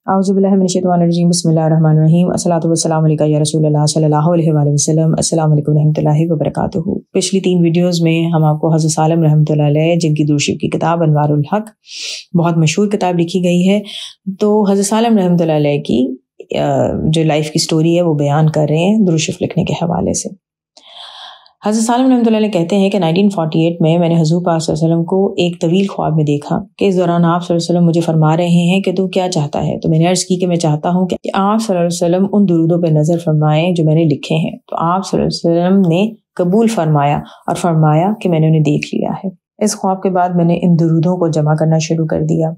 اعوذ باللہ من الشیطان الرجیم بسم اللہ الرحمن الرحیم الصلاۃ والسلام علیکہ یا رسول اللہ صلی اللہ علیہ وآلہ وسلم۔ السلام علیکم ورحمۃ اللہ وبرکاتہ۔ پچھلی 3 ویڈیوز میں ہم آپ کو حضرت سالم رحمۃ اللہ علیہ جن کی درود شریف کی کتاب انوار الحق بہت مشہور کتاب لکھی گئی ہے، تو حضرت سالم رحمۃ اللہ علیہ کی جو لائف کی سٹوری ہے وہ بیان کر رہے ہیں درود شریف لکھنے کے حوالے سے۔ حضرت سالم رحمۃ اللہ علیہ کہتے ہیں کہ 1948 میں نے حضور پاک صلی اللہ علیہ وسلم کو ایک طویل خواب میں دیکھا کہ اس دوران آپ صلی اللہ علیہ وسلم مجھے فرما رہے ہیں کہ تو کیا چاہتا ہے؟ تو میں نے عرض کی کہ میں چاہتا ہوں کہ آپ صلی اللہ علیہ وسلم ان درودوں پہ نظر فرمائیں جو میں نے لکھے ہیں۔ تو آپ صلی اللہ علیہ وسلم نے قبول فرمایا اور فرمایا کہ میں نے انہیں دیکھ لیا ہے۔ اس خواب کے بعد میں نے ان درودوں کو جمع کرنا شروع کر دیا۔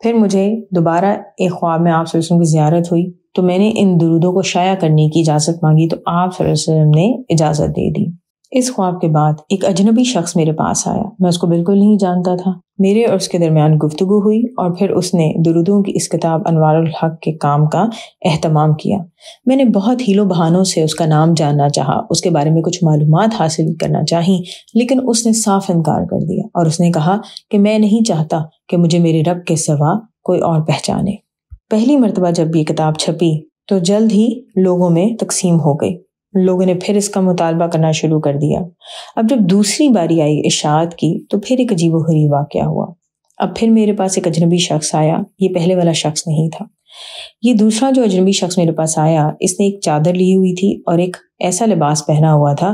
پھر مجھے دوبارہ ایک خواب میں آپ صلی اللہ علیہ وسلم کی زیارت ہوئی تو میں نے ان درودوں کو شائع کرنے کی اجازت مانگی تو آپ صلی اللہ علیہ وسلم نے اجازت دے دی۔ اس خواب کے بعد ایک اجنبی شخص میرے پاس آیا، میں اس کو بالکل نہیں جانتا تھا۔ میرے اور اس کے درمیان گفتگو ہوئی اور پھر اس نے درودوں کی اس کتاب انوار الحق کے کام کا اہتمام کیا۔ میں نے بہت ہیلو بہانوں سے اس کا نام جاننا چاہا، اس کے بارے میں کچھ معلومات حاصل کرنا چاہی، لیکن اس نے صاف انکار کر دیا اور اس نے کہا کہ میں نہیں چاہتا کہ مجھے میرے رب کے سوا کوئی اور پہچانے۔ پہلی مرتبہ جب یہ کتاب چھپی تو جلد ہی لوگوں میں تقسیم ہو گئی۔ لوگوں نے پھر اس کا مطالبہ کرنا شروع کر دیا۔ اب جب دوسری باری آئی اشاعت کی تو پھر ایک عجیب و غریب واقعہ ہوا۔ اب پھر میرے پاس ایک اجنبی شخص آیا، یہ پہلے والا شخص نہیں تھا۔ یہ دوسرا جو اجنبی شخص میرے پاس آیا، اس نے ایک چادر لی ہوئی تھی اور ایک ایسا لباس پہنا ہوا تھا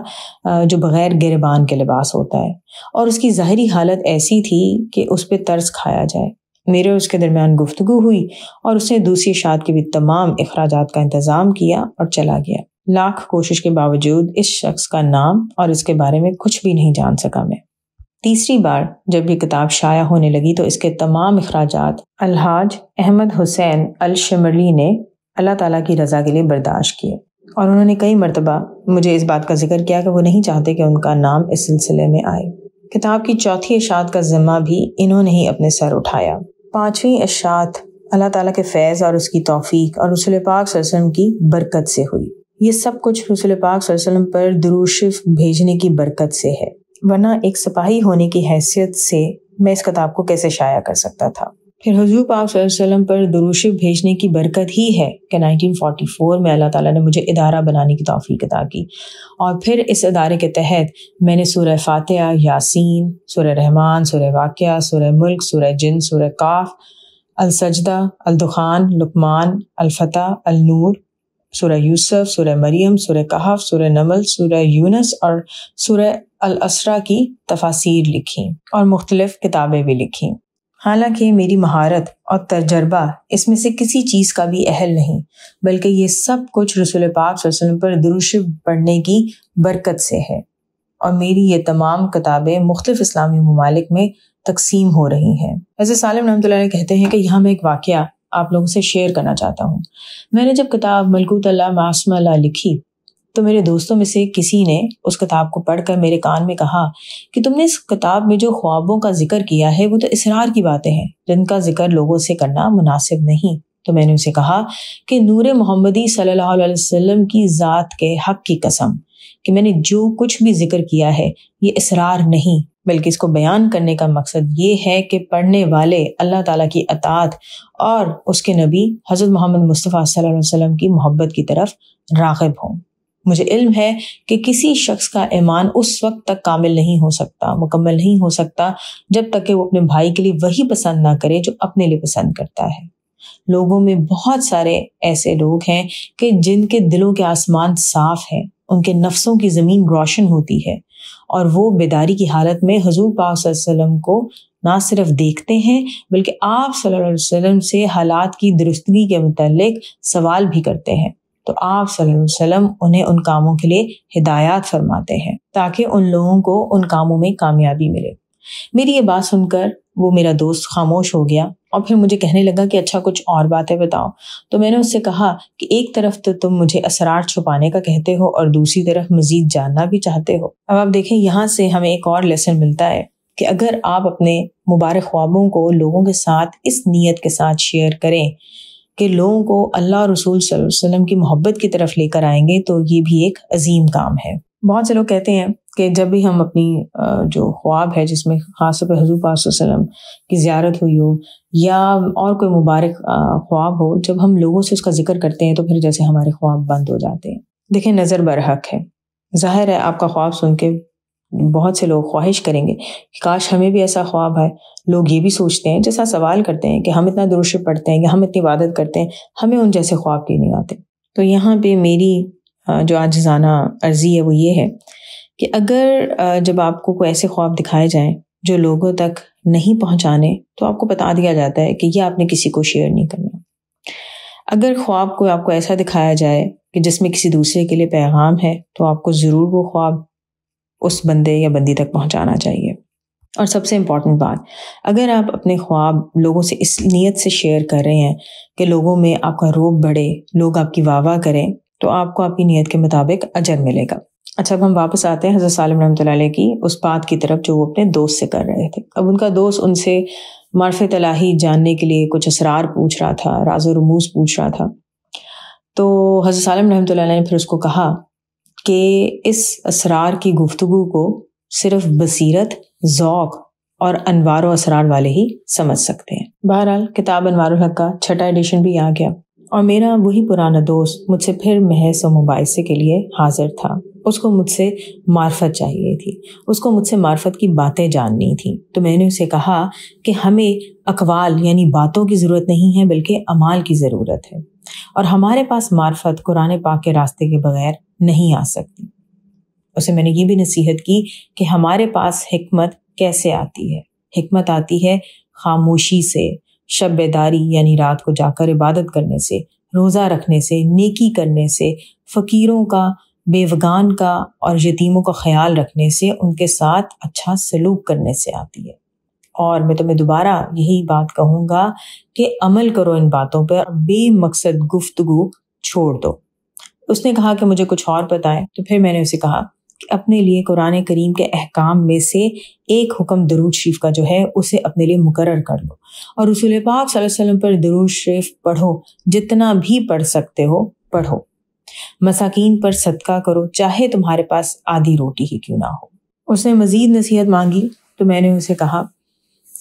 جو بغیر گریبان کے لباس ہوتا ہے، اور اس کی ظاہری حالت ایسی تھی کہ اس پہ ترس کھایا جائے۔ میرے اور اس کے درمیان گفتگو ہوئی اور اس نے دوسری اشاعت کے بھی تمام اخراجات کا انتظام کیا اور چلا گیا۔ لاکھ کوشش کے باوجود اس شخص کا نام اور اس کے بارے میں کچھ بھی نہیں جان سکا میں۔ تیسری بار جب یہ کتاب شائع ہونے لگی تو اس کے تمام اخراجات الحاج احمد حسین الشمرلی نے اللہ تعالیٰ کی رضا کے لیے برداشت کیے، اور انہوں نے کئی مرتبہ مجھے اس بات کا ذکر کیا کہ وہ نہیں چاہتے کہ ان کا نام اس سلسلے میں آئے۔ کتاب کی چوتھی اشاعت کا ذمہ بھی انہوں نے ہی اپنے سر اٹھایا۔ پانچویں اشاعت اللہ تعالیٰ کے فیض اور اس کی توفیق اور رسول پاک صلی اللہ علیہ وسلم کی برکت سے ہوئی۔ یہ سب کچھ رسول پاک صلی اللہ علیہ وسلم پر درود شریف بھیجنے کی برکت سے ہے، ورنہ ایک سپاہی ہونے کی حیثیت سے میں اس کتاب کو کیسے شائع کر سکتا تھا۔ پھر حضور پاک صلی اللہ علیہ وسلم پر درود شریف بھیجنے کی برکت ہی ہے کہ 1944 میں اللہ تعالیٰ نے مجھے ادارہ بنانے کی توفیق عطا کی، اور پھر اس ادارے کے تحت میں نے سورہ فاتحہ، یاسین، سورہ رحمان، سورہ واقعہ، سورہ ملک، سورہ جن، سورہ قاف، السجدہ، الدخان، لقمان، الفتح، النور، سورہ یوسف، سورہ مریم، سورہ کہف، سورہ نمل، سورہ یونس اور سورہ الاسراء کی تفاسیر لکھی اور مختلف کتابیں بھی لکھی۔ حالانکہ میری مہارت اور تجربہ اس میں سے کسی چیز کا بھی اہل نہیں، بلکہ یہ سب کچھ رسول پاک صلی اللہ علیہ وسلم پر درود شریف پڑھنے کی برکت سے ہے، اور میری یہ تمام کتابیں مختلف اسلامی ممالک میں تقسیم ہو رہی ہیں۔ حضرت سالم رحمۃ اللہ علیہ کہتے ہیں کہ یہاں میں ایک واقعہ آپ لوگوں سے شیئر کرنا چاہتا ہوں۔ میں نے جب کتاب ملکوت اللہ معصم اللہ لکھی تو میرے دوستوں میں سے کسی نے اس کتاب کو پڑھ کر میرے کان میں کہا کہ تم نے اس کتاب میں جو خوابوں کا ذکر کیا ہے وہ تو اسرار کی باتیں ہیں جن کا ذکر لوگوں سے کرنا مناسب نہیں۔ تو میں نے اسے کہا کہ نور محمدی صلی اللہ علیہ وسلم کی ذات کے حق کی قسم کہ میں نے جو کچھ بھی ذکر کیا ہے یہ اسرار نہیں، بلکہ اس کو بیان کرنے کا مقصد یہ ہے کہ پڑھنے والے اللہ تعالیٰ کی اطاعت اور اس کے نبی حضرت محمد مصطفیٰ صلی اللہ علیہ وسلم کی محبت کی طرف راغب ہوں۔ مجھے علم ہے کہ کسی شخص کا ایمان اس وقت تک کامل نہیں ہو سکتا، مکمل نہیں ہو سکتا، جب تک کہ وہ اپنے بھائی کے لیے وہی پسند نہ کرے جو اپنے لیے پسند کرتا ہے۔ لوگوں میں بہت سارے ایسے لوگ ہیں کہ جن کے دلوں کے آسمان صاف ہیں، ان کے نفسوں کی زمین روشن ہوتی ہے، اور وہ بیداری کی حالت میں حضور پاک صلی اللہ علیہ وسلم کو نہ صرف دیکھتے ہیں بلکہ آپ صلی اللہ علیہ وسلم سے حالات کی درستگی کے متعلق سوال بھی کرتے ہیں، تو آپ صلی اللہ علیہ وسلم انہیں ان کاموں کے لیے ہدایات فرماتے ہیں تاکہ ان لوگوں کو ان کاموں میں کامیابی ملے۔ میری یہ بات سن کر وہ میرا دوست خاموش ہو گیا اور پھر مجھے کہنے لگا کہ اچھا کچھ اور باتیں بتاؤ۔ تو میں نے اس سے کہا کہ ایک طرف تو تم مجھے اسرار چھپانے کا کہتے ہو اور دوسری طرف مزید جاننا بھی چاہتے ہو۔ اب آپ دیکھیں یہاں سے ہمیں ایک اور لیسن ملتا ہے کہ اگر آپ اپنے مبارک خوابوں کو لوگوں کے ساتھ اس نیت کے ساتھ شیئر کریں کہ لوگوں کو اللہ اور رسول صلی اللہ علیہ وسلم کی محبت کی طرف لے کر آئیں گے تو یہ بھی ایک عظیم کام ہے۔ بہت سے لوگ کہتے ہیں کہ جب بھی ہم اپنی جو خواب ہے جس میں خاص طور پہ حضور پاک صلی اللہ علیہ وسلم کی زیارت ہوئی ہو یا اور کوئی مبارک خواب ہو، جب ہم لوگوں سے اس کا ذکر کرتے ہیں تو پھر جیسے ہمارے خواب بند ہو جاتے ہیں۔ دیکھیں، نظر برحق ہے، ظاہر ہے آپ کا خواب سن کے بہت سے لوگ خواہش کریں گے کہ کاش ہمیں بھی ایسا خواب ہے۔ لوگ یہ بھی سوچتے ہیں، جیسا سوال کرتے ہیں کہ ہم اتنا درود شریف پڑھتے ہیں یا ہم اتنی عبادت کرتے ہیں، ہمیں ان جیسے خواب کیوں نہیں آتے؟ تو یہاں پہ میری جو عاجزانہ عرضی ہے وہ یہ ہے کہ اگر جب آپ کو کوئی ایسے خواب دکھائے جائیں جو لوگوں تک نہیں پہنچانے، تو آپ کو بتا دیا جاتا ہے کہ یہ آپ نے کسی کو شیئر نہیں کرنا۔ اگر خواب کو آپ کو ایسا دکھایا جائے کہ جس میں کسی دوسرے کے لیے پیغام ہے، تو آپ کو ضرور وہ خواب اس بندے یا بندی تک پہنچانا چاہیے۔ اور سب سے امپورٹنٹ بات، اگر آپ اپنے خواب لوگوں سے اس نیت سے شیئر کر رہے ہیں کہ لوگوں میں آپ کا روب بڑھے، لوگ آپ کی واہ واہ کریں، تو آپ کو آپ کی نیت کے مطابق اجر ملے گا۔ اچھا، اب ہم واپس آتے ہیں حضرت سالم رحمۃ اللہ علیہ کی اس بات کی طرف جو وہ اپنے دوست سے کر رہے تھے۔ اب ان کا دوست ان سے معرفت الہی جاننے کے لیے کچھ اسرار پوچھ رہا تھا، راز و رموز پوچھ رہا تھا۔ تو حضرت سالم رحمۃ اللہ علیہ نے پھر اس کو کہا کہ اس اسرار کی گفتگو کو صرف بصیرت، ذوق اور انوار و اسرار والے ہی سمجھ سکتے ہیں۔ بہرحال کتاب انوار الحق کا 6واں ایڈیشن بھی آ گیا، اور میرا وہی پرانا دوست مجھ سے پھر محض و مباحثے کے لیے حاضر تھا۔ اس کو مجھ سے معرفت چاہیے تھی، اس کو مجھ سے معرفت کی باتیں جاننی تھیں۔ تو میں نے اسے کہا کہ ہمیں اقوال یعنی باتوں کی ضرورت نہیں ہے بلکہ اعمال کی ضرورت ہے، اور ہمارے پاس معرفت قرآن پاک کے راستے کے بغیر نہیں آ سکتی۔ اسے میں نے یہ بھی نصیحت کی کہ ہمارے پاس حکمت کیسے آتی ہے؟ حکمت آتی ہے خاموشی سے، شب بیداری یعنی رات کو جا کر عبادت کرنے سے، روزہ رکھنے سے، نیکی کرنے سے، فقیروں کا، بیوگان کا اور یتیموں کا خیال رکھنے سے، ان کے ساتھ اچھا سلوک کرنے سے آتی ہے۔ اور میں تمہیں دوبارہ یہی بات کہوں گا کہ عمل کرو ان باتوں پر، بے مقصد گفتگو چھوڑ دو۔ اس نے کہا کہ مجھے کچھ اور بتائیں، تو پھر میں نے اسے کہا کہ اپنے لیے قرآن کریم کے احکام میں سے ایک حکم درود شریف کا جو ہے اسے اپنے لیے مقرر کر لو، اور رسول پاک صلی اللہ علیہ وسلم پر درود شریف پڑھو، جتنا بھی پڑھ سکتے ہو پڑھو۔ مساکین پر صدقہ کرو، چاہے تمہارے پاس آدھی روٹی ہی کیوں نہ ہو۔ اس نے مزید نصیحت مانگی، تو میں نے اسے کہا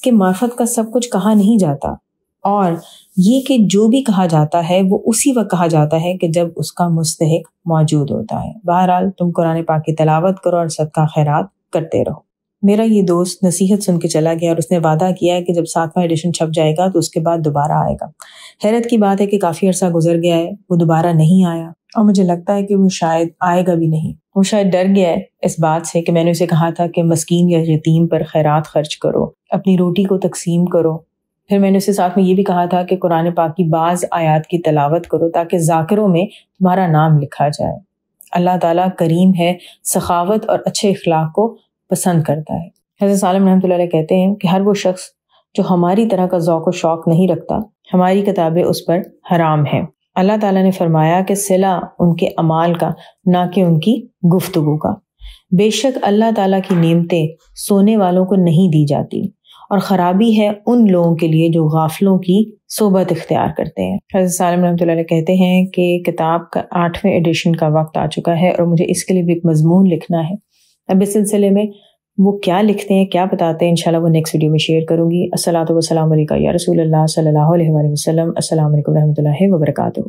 کہ معرفت کا سب کچھ کہا نہیں جاتا، اور یہ کہ جو بھی کہا جاتا ہے وہ اسی وقت کہا جاتا ہے کہ جب اس کا مستحق موجود ہوتا ہے۔ بہرحال تم قرآن پاک کی تلاوت کرو اور صدقہ خیرات کرتے رہو۔ میرا یہ دوست نصیحت سن کے چلا گیا، اور اس نے وعدہ کیا ہے کہ جب 7واں ایڈیشن چھپ جائے گا تو اس کے بعد دوبارہ آئے گا۔ حیرت کی بات ہے کہ کافی عرصہ گزر گیا ہے، وہ دوبارہ نہیں آیا، اور مجھے لگتا ہے کہ وہ شاید آئے گا بھی نہیں۔ وہ شاید ڈر گیا ہے اس بات سے کہ میں نے اسے کہا تھا کہ مسکین یا یتیم پر خیرات خرچ کرو، اپنی روٹی کو تقسیم کرو۔ پھر میں نے اسے ساتھ میں یہ بھی کہا تھا کہ قرآن پاک کی بعض آیات کی تلاوت کرو تاکہ ذاکروں میں تمہارا نام لکھا جائے۔ اللہ تعالیٰ کریم ہے، سخاوت اور اچھے اخلاق کو پسند کرتا ہے۔ حضرت سالم رحمۃ اللہ علیہ کہتے ہیں کہ ہر وہ شخص جو ہماری طرح کا ذوق و شوق نہیں رکھتا، ہماری کتابیں اس پر حرام ہیں۔ اللہ تعالیٰ نے فرمایا کہ صلہ ان کے اعمال کا، نہ کہ ان کی گفتگو کا۔ بے شک اللہ تعالیٰ کی نعمتیں سونے والوں کو نہیں دی جاتی، اور خرابی ہے ان لوگوں کے لیے جو غافلوں کی صحبت اختیار کرتے ہیں۔ حضرت سالم رحمۃ اللہ علیہ کہتے ہیں کہ کتاب کا 8ویں ایڈیشن کا وقت آ چکا ہے، اور مجھے اس کے لیے بھی ایک مضمون لکھنا ہے۔ اب اس سلسلے میں وہ کیا لکھتے ہیں، کیا بتاتے ہیں، انشاءاللہ وہ نیکسٹ ویڈیو میں شیئر کروں گی۔ الصلاۃ والسلام علیکہ یا رسول اللہ صلی اللہ علیہ وآلہ وسلم۔ السلام علیکم رحمۃ اللہ وبرکاتہ۔